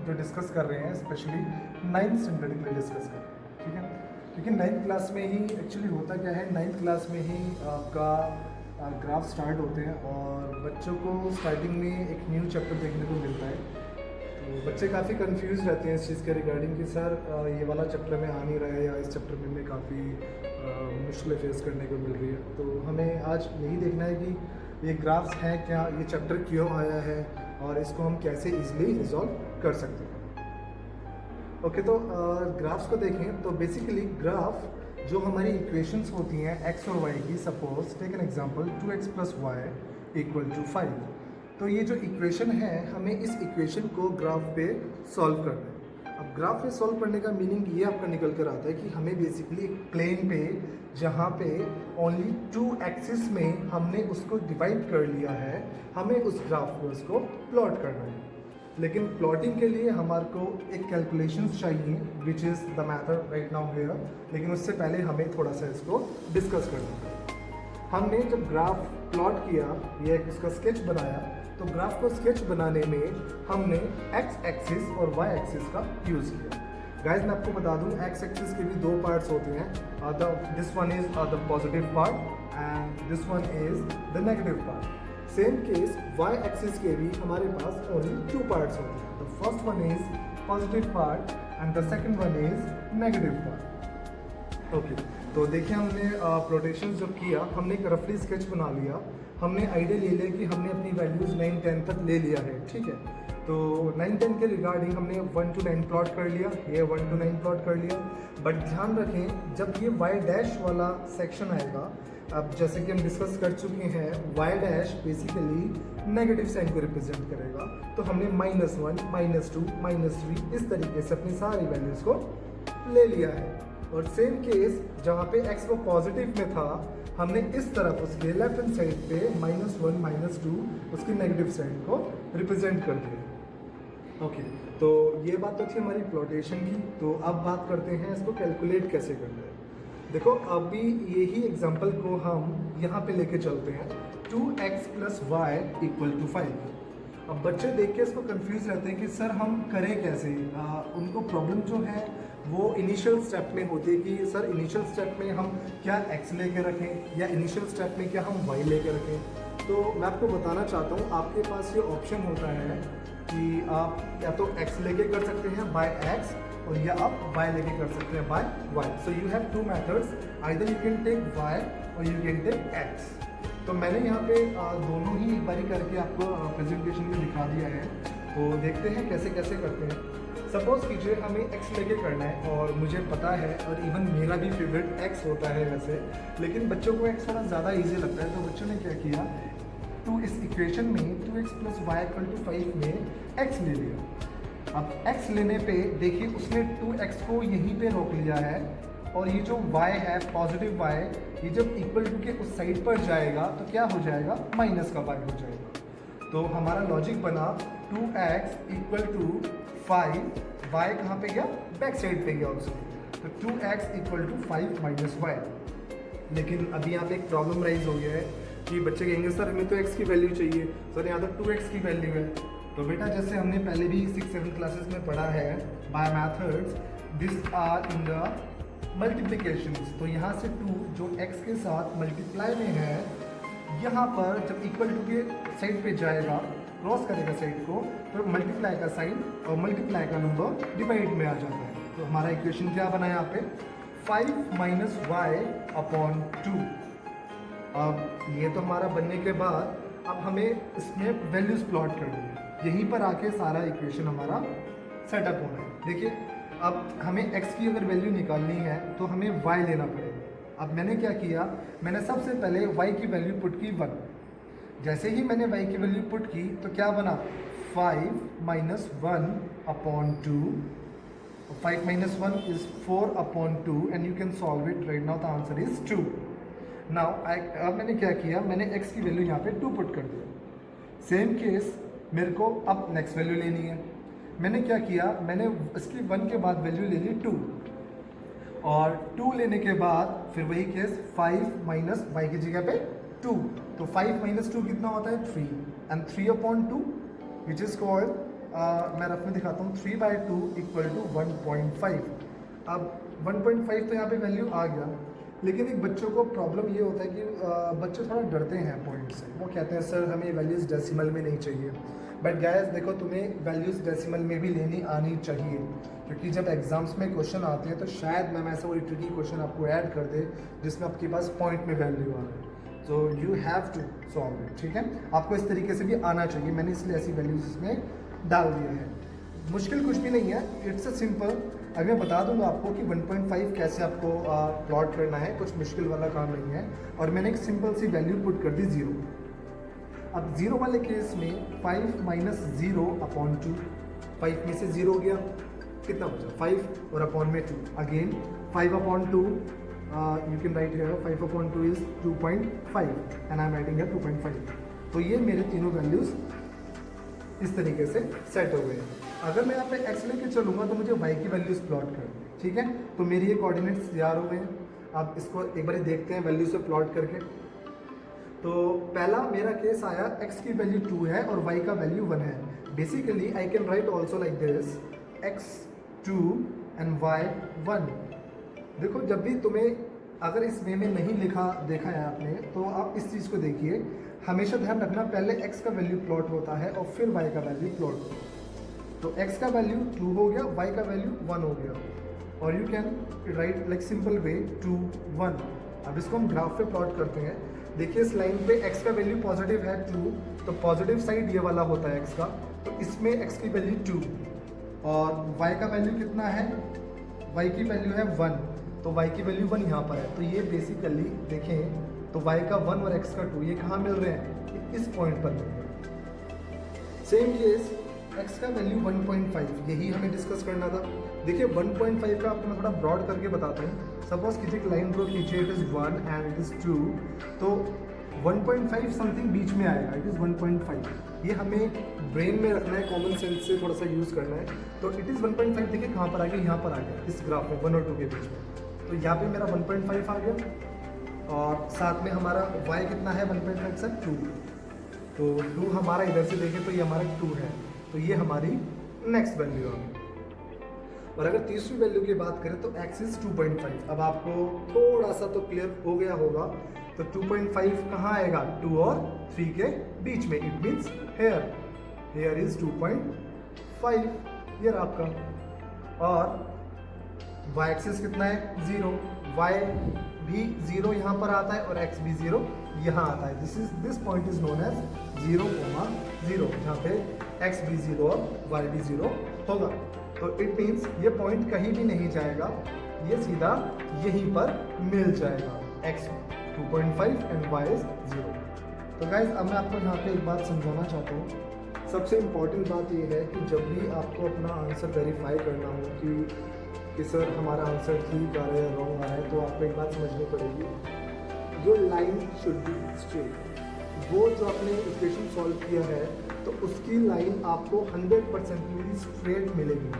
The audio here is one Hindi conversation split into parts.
जो डिस्कस कर रहे हैं स्पेशली 9th स्टैंडर्ड के लिए डिस्कस कर रहे हैं, ठीक है। क्योंकि 9th क्लास में ही एक्चुअली होता क्या है, 9th क्लास में ही आपका ग्राफ स्टार्ट होते हैं और बच्चों को स्टार्टिंग में एक न्यू चैप्टर देखने को मिलता है। तो बच्चे काफ़ी कंफ्यूज रहते हैं इस चीज़ के रिगार्डिंग कि सर ये वाला चैप्टर में आ नहीं रहा है या इस चैप्टर में हमें काफ़ी मुश्किलें फेस करने को मिल रही है। तो हमें आज यही देखना है कि ये ग्राफ्स हैं क्या, ये चैप्टर क्यों आया है और इसको हम कैसे इजीली रिजॉल्व कर सकते हैं। ओके, तो ग्राफ्स को देखें तो बेसिकली ग्राफ जो हमारी इक्वेशंस होती हैं एक्स और वाई की, suppose take an example 2x + y = 5। तो ये जो इक्वेशन है हमें इस इक्वेशन को ग्राफ पे सॉल्व करना है। अब ग्राफ पे सॉल्व करने का मीनिंग ये आपका निकल कर आता है कि हमें बेसिकली एक प्लेन पे जहाँ पे ओनली 2 एक्सिस में हमने उसको डिवाइड कर लिया है, हमें उस ग्राफ को उसको प्लॉट करना है। लेकिन प्लॉटिंग के लिए हमारे को एक कैलकुलेशंस चाहिए which is the method right now here. लेकिन उससे पहले हमें थोड़ा सा इसको डिस्कस करना है। हमने जब ग्राफ प्लॉट किया, ये इसका स्केच बनाया, तो ग्राफ को स्केच बनाने में हमने एक्स एक्सिस और वाई एक्सिस का यूज़ किया। गाइस मैं आपको बता दूं, एक्स एक्सिस के भी 2 पार्ट्स होते हैं। This one is the positive part and this one is the negative part. Same case y axis के भी हमारे पास ओनली 2 पार्ट्स होते हैं। The first one is positive part and the second one is negative part. Okay, तो देखिए हमने प्लॉटेशन जब किया, हमने एक रफली स्केच बना लिया। हमने आइडिया ले लिया कि हमने अपनी वैल्यूज़ 9, 10 तक ले लिया है, ठीक है। तो 9, 10 के रिगार्डिंग हमने 1 to 9 प्लॉट कर लिया, ये 1 to 9 प्लॉट कर लिया। बट ध्यान रखें, जब ये वाई डैश वाला सेक्शन आएगा, अब जैसे कि हम डिस्कस कर चुके हैं, y dash basically negative sign को रिप्रेजेंट करेगा। तो हमने -1, -2, -3 इस तरीके से अपनी सारी वैल्यूज़ को ले लिया है। और सेम केस जहाँ पे x वो पॉजिटिव में था, हमने इस तरफ उसके लेफ्ट हैंड साइड पे -1, -2 उसकी नेगेटिव साइड को रिप्रेजेंट कर दिया। ओके, तो ये बात तो थी हमारी प्लॉटेशन की। तो अब बात करते हैं इसको कैलकुलेट कैसे करना है। देखो अभी यही एग्जांपल को हम यहाँ पे लेके चलते हैं, 2x + y = 5। अब बच्चे देख के इसको कंफ्यूज रहते हैं कि सर हम करें कैसे। उनको प्रॉब्लम जो है वो इनिशियल स्टेप में होती है कि सर इनिशियल स्टेप में हम क्या x लेके रखें या इनिशियल स्टेप में क्या हम y लेके रखें। तो मैं आपको बताना चाहता हूँ, आपके पास ये ऑप्शन होता है कि आप या तो x लेके कर सकते हैं बाय x, और या आप y लेके कर सकते हैं by y। So you have 2 methods, either you can take y और यू कैन टेक x। तो मैंने यहाँ पे दोनों ही एक बारी करके आपको प्रेजेंटेशन में दिखा दिया है। तो देखते हैं कैसे कैसे करते हैं। सपोज कीजिए हमें x लेके करना है और मुझे पता है, और इवन मेरा भी फेवरेट x होता है वैसे, लेकिन बच्चों को x थोड़ा ज़्यादा ईजी लगता है। तो बच्चों ने क्या किया, तो इस इक्वेशन में 2x + y = 5 में x ले लिया। अब x लेने पे देखिए उसने 2x को यहीं पे रोक लिया है, और ये जो y है पॉजिटिव y, ये जब इक्वल टू के उस साइड पर जाएगा तो क्या हो जाएगा, माइनस का y हो जाएगा। तो हमारा लॉजिक बना 2x = 5, y कहाँ पे गया, बैक साइड पे गया उसके। तो 2x = 5 - y। लेकिन अभी यहाँ पे एक प्रॉब्लम राइज हो गया है कि बच्चे कहेंगे सर हमें तो x की वैल्यू चाहिए, सर यहाँ तो 2x की वैल्यू है। तो बेटा जैसे हमने पहले भी 6-7 क्लासेस में पढ़ा है, by methods this are in the multiplications. तो यहाँ से 2 जो x के साथ मल्टीप्लाई में है, यहाँ पर जब इक्वल टू के साइड पे जाएगा, क्रॉस करेगा साइड को, तो मल्टीप्लाई का साइन और मल्टीप्लाई का नंबर डिवाइड में आ जाता है। तो हमारा इक्वेशन क्या बना यहाँ पे, 5 - y/2। अब ये तो हमारा बनने के बाद अब हमें इसमें वैल्यूज प्लॉट करनी है। यहीं पर आके सारा इक्वेशन हमारा सेटअप होना है। देखिए अब हमें x की अगर वैल्यू निकालनी है तो हमें y लेना पड़ेगा। अब मैंने क्या किया, मैंने सबसे पहले y की वैल्यू पुट की 1। जैसे ही मैंने y की वैल्यू पुट की तो क्या बना, 5 - 1/2। 5 - 1 is 4/2 and you can solve it right now, the answer is 2. Now अब मैंने क्या किया, मैंने x की वैल्यू यहाँ पे 2 पुट कर दिया। सेम केस मेरे को अब नेक्स्ट वैल्यू लेनी है। मैंने क्या किया, मैंने इसकी 1 के बाद वैल्यू ले ली 2, और 2 लेने के बाद फिर वही केस 5 - y की जगह पे 2। तो 5 - 2 कितना होता है, 3, एंड 3/2 विच इज़ कॉल्ड मैं रफ में दिखाता हूँ, 3/2 इक्वल टू 1.5। अब 1.5 तो यहाँ पे वैल्यू आ गया, लेकिन एक बच्चों को प्रॉब्लम ये होता है कि बच्चे थोड़ा डरते हैं पॉइंट से। वो कहते हैं सर हमें वैल्यूज़ डेसिमल में नहीं चाहिए। बट गाइस देखो, तुम्हें वैल्यूज़ डेसिमल में भी लेनी आनी चाहिए, क्योंकि जब एग्जाम्स में क्वेश्चन आते हैं तो शायद मैम ऐसा कोई ट्रिकी क्वेश्चन आपको ऐड कर दे जिसमें आपके पास पॉइंट में वैल्यू आ रहा है। So you have to solve it, ठीक है। आपको इस तरीके से भी आना चाहिए, मैंने इसलिए ऐसी वैल्यूज़ इसमें डाल दिया है। मुश्किल कुछ भी नहीं है, इट्स अ सिंपल। अभी मैं बता दूंगा आपको कि 1.5 कैसे आपको प्लॉट करना है, कुछ मुश्किल वाला काम नहीं है। और मैंने एक सिंपल सी वैल्यू पुट कर दी 0। अब 0 वाले केस में 5 माइनस 0/2, 5 में से 0 हो गया, कितना बचा 5 और अपॉन में 2, again 5/2, you can write here 5/2 is 2.5 and I am writing here 2.5। तो ये मेरे तीनों वैल्यूज़ इस तरीके से सेट हो गए। अगर मैं यहाँ पे x लेके चलूँगा तो मुझे y की वैल्यूज प्लॉट करनी है, ठीक है। तो मेरी ये कोऑर्डिनेट्स तैयार हो गए हैं। आप इसको एक बार देखते हैं वैल्यू से प्लॉट करके। तो पहला मेरा केस आया, x की वैल्यू 2 है और y का वैल्यू 1 है। Basically I can write also like this, x 2 and y 1। देखो, जब भी तुम्हें अगर इस वे में नहीं देखा है आपने, तो आप इस चीज़ को देखिए, हमेशा ध्यान रखना पहले x का वैल्यू प्लॉट होता है और फिर y का वैल्यू प्लॉट होता है। तो x का वैल्यू 2 हो गया, y का वैल्यू 1 हो गया, और you can write like simple way 2 1। अब इसको हम ग्राफ पे प्लॉट करते हैं। देखिए इस लाइन पे x का वैल्यू पॉजिटिव है 2, तो पॉजिटिव साइड ये वाला होता है x का, तो इसमें x की वैल्यू 2 और y का वैल्यू कितना है, y की वैल्यू है 1, तो y की वैल्यू 1 यहाँ पर है। तो ये बेसिकली देखें तो y का 1 और x का 2 ये कहाँ मिल रहे हैं, इस पॉइंट पर मिल रहे हैं। सेम केस x का वैल्यू 1.5, यही हमें डिस्कस करना था। देखिए 1.5 का आपको मैं थोड़ा ब्रॉड करके बताता हूँ। सपोज कीजिए एक लाइन ड्रॉ कीजिए, it is 1 and it is 2, तो 1.5 समथिंग बीच में आएगा, इट इज़ 1.5। ये हमें ब्रेन में रखना है, कॉमन सेंस से थोड़ा सा यूज़ करना है। तो इट इज़ 1.5, देखिए कहाँ पर आ गया, यहाँ पर आ गया इस ग्राफ में 1 और 2 के बीच में। तो यहाँ पे मेरा 1.5 आ गया, और साथ में हमारा y कितना है, 1.5 से 2, तो 2 हमारा इधर से देखें तो ये हमारा 2 है, तो ये हमारी नेक्स्ट वैल्यू है। और अगर तीसरी वैल्यू की बात करें तो x इज 2.5। अब आपको थोड़ा सा तो क्लियर हो गया होगा, तो 2.5 कहाँ आएगा, 2 और 3 के बीच में, इट मीन्स हेयर इज 2.5, ये आपका। और y एक्सिस कितना है, 0, y भी 0 यहाँ पर आता है और x भी 0 यहाँ आता है। This point is known as 0,0, जहाँ पे x भी 0 और y भी 0 होगा। तो इट मीन्स ये पॉइंट कहीं भी नहीं जाएगा, ये सीधा यहीं पर मिल जाएगा, x 2.5 एंड y इज 0। तो गाइज अब मैं आपको यहाँ पे एक बात समझाना चाहता हूँ। सबसे इम्पॉर्टेंट बात ये है कि जब भी आपको अपना आंसर वेरीफाई करना हो कि सर हमारा आंसर ठीक आ रहा है या रॉन्ग आ रहा है, तो आपको एक बात समझनी पड़ेगी, जो लाइन शुड बी स्ट्रेट। वो जो आपने इक्वेशन सॉल्व किया है तो उसकी लाइन आपको 100% पूरी स्ट्रेट मिलेगी।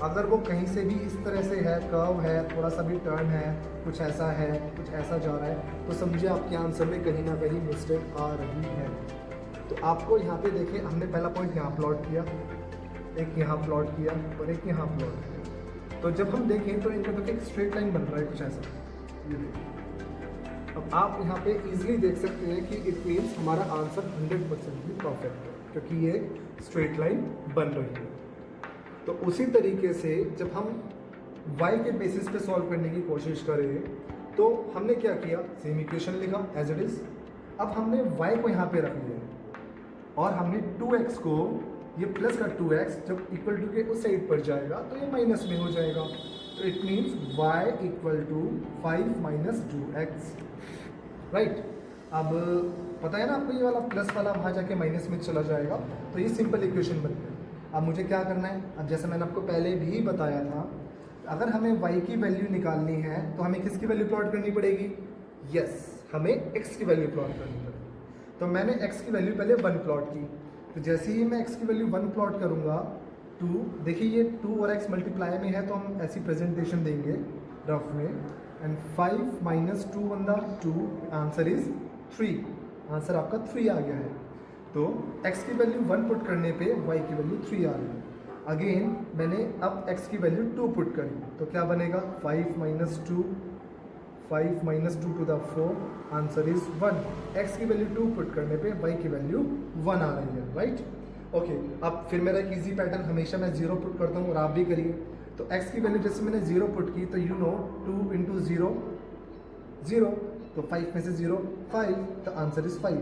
अगर वो कहीं से भी इस तरह से है, कर्व है, थोड़ा सा भी टर्न है, कुछ ऐसा है, कुछ ऐसा जा रहा है, तो समझिए आपके आंसर में कहीं ना कहीं मिस्टेक आ रही है। तो आपको यहाँ पे देखिए, हमने पहला पॉइंट यहाँ प्लॉट किया, एक यहाँ प्लॉट किया और एक यहाँ प्लॉट किया। तो जब हम देखें तो इनका तो एक स्ट्रेट लाइन बन रहा है कुछ ऐसा, ये देखिए। अब आप यहाँ पे इजीली देख सकते हैं कि इट मीन्स हमारा आंसर 100% भी परफेक्ट है, क्योंकि ये स्ट्रेट लाइन बन रही है। तो उसी तरीके से जब हम y के बेसिस पे सॉल्व करने की कोशिश करें तो हमने क्या किया, सेम इक्वेशन लिखा एज इट इज। अब हमने y को यहाँ पे रख लिया और हमने 2x को, ये प्लस का 2x जब इक्वल टू के उस साइड पर जाएगा तो ये माइनस में हो जाएगा। तो it means y equal to 5 minus 2x, right. अब पता है ना आपको, ये वाला प्लस वाला वहाँ जाके माइनस में चला जाएगा, तो ये सिंपल इक्वेशन बन गया। अब मुझे क्या करना है, अब जैसे मैंने आपको पहले भी बताया था, अगर हमें y की वैल्यू निकालनी है तो हमें किसकी वैल्यू प्लॉट करनी पड़ेगी, यस हमें x की वैल्यू प्लॉट करनी पड़ेगी। तो मैंने x की वैल्यू पहले 1 प्लॉट की, तो जैसे ही मैं x की वैल्यू 1 प्लॉट करूँगा 2, देखिए ये 2 और x मल्टीप्लाई में है तो हम ऐसी प्रेजेंटेशन देंगे रफ में, and 5 minus 2 one the 2, answer is 3, answer आपका 3 आ गया है। तो x की वैल्यू 1 पुट करने पे y की वैल्यू 3 आ रही है। अगेन मैंने अब x की वैल्यू 2 पुट करी तो क्या बनेगा 5 minus two to the 4 answer is 1। x की वैल्यू 2 पुट करने पे y की वैल्यू 1 आ रही है, राइट। ओके, अब फिर मेरा एक ईजी पैटर्न, हमेशा मैं 0 पुट करता हूँ और आप भी करिए। तो x की वैल्यू जैसे मैंने 0 पुट की तो यू नो 2 इंटू 0 0, तो 5 में से 0 5, तो आंसर इज 5।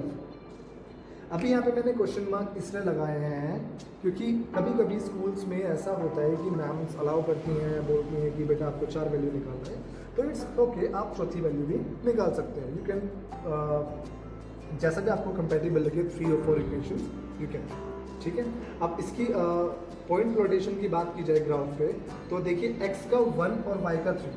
अभी यहाँ पे मैंने क्वेश्चन मार्क इसलिए लगाए हैं क्योंकि कभी कभी स्कूल्स में ऐसा होता है कि मैम्स अलाउ करती हैं, बोलती हैं कि बेटा आपको 4 वैल्यू निकालना है, तो इट्स ओके, आप चौथी वैल्यू भी निकाल सकते हैं। यू कैन जैसा भी आपको कंपेटेबल लगे 3 और 4 इक्वेशंस यू कैन, ठीक है। अब इसकी पॉइंट प्लॉटेशन की बात की जाए ग्राफ पे, तो देखिए x का 1 और y का 3।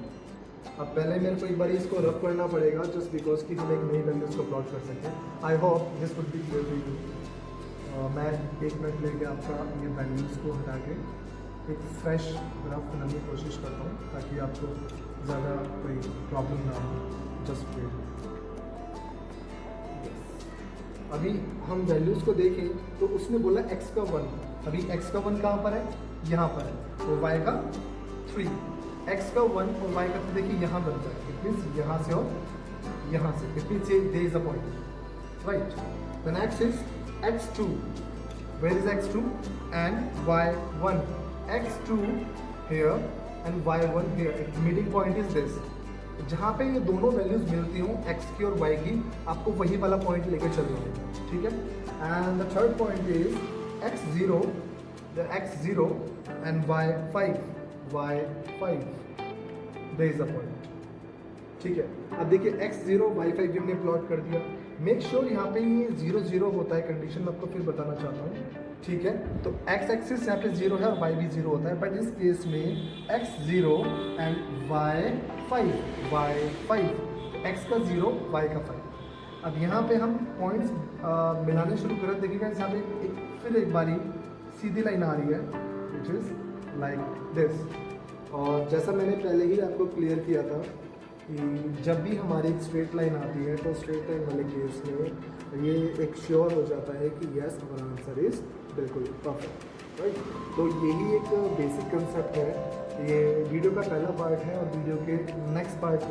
अब पहले मेरे को एक बार इसको रफ करना पड़ेगा जस्ट बिकॉज कि हम एक नई वैल्यूज को प्लॉट कर सकें। I hope this would be clear to you. मैं 1 मिनट लेके आपका ये वैल्यूज़ को हटा के एक फ्रेश ग्राफ बनाने की कोशिश करता हूँ ताकि आपको ज़्यादा कोई प्रॉब्लम ना हो। Just wait. अभी हम वैल्यूज़ को देखें तो उसने बोला x का 1, अभी x का 1 कहाँ पर है, यहाँ पर है, तो y का 3। x का 1 और y का 3 देखिए यहाँ बनता है, इट मीन्स यहाँ से और यहाँ से, it means there is a point, right. The next is x2, where is x2 and y1, x2 here and y1 here, meeting point is this. जहाँ पे ये दोनों वैल्यूज मिलती हों x की और y की, आपको वही वाला पॉइंट लेके चलना है, ठीक है। And the third point is x0 and y5, there is a point, ठीक है। अब देखिए x0 y5 हमने प्लॉट कर दिया। मेक श्योर यहाँ पे ये 0 0 होता है, कंडीशन मैं आपको फिर बताना चाहता हूँ, ठीक है। तो x एक्सिस यहाँ पे 0 है और y भी 0 होता है, बट इस केस में x0 एंड y5, x का 0 y का 5। अब यहाँ पे हम पॉइंट्स मिलाने शुरू करें। देखिएगा यहाँ पे फिर एक बारी सीधी लाइन आ रही है विच इज़ लाइक दिस। और जैसा मैंने पहले ही आपको क्लियर किया था कि जब भी हमारी एक स्ट्रेट लाइन आती है तो स्ट्रेट लाइन वाले केस में ये एक श्योर हो जाता है कि यस हमारा आंसर इज बिल्कुल परफेक्ट, राइट। तो यही एक बेसिक कंसेप्ट है। ये वीडियो का पहला पार्ट है और वीडियो के नेक्स्ट पार्ट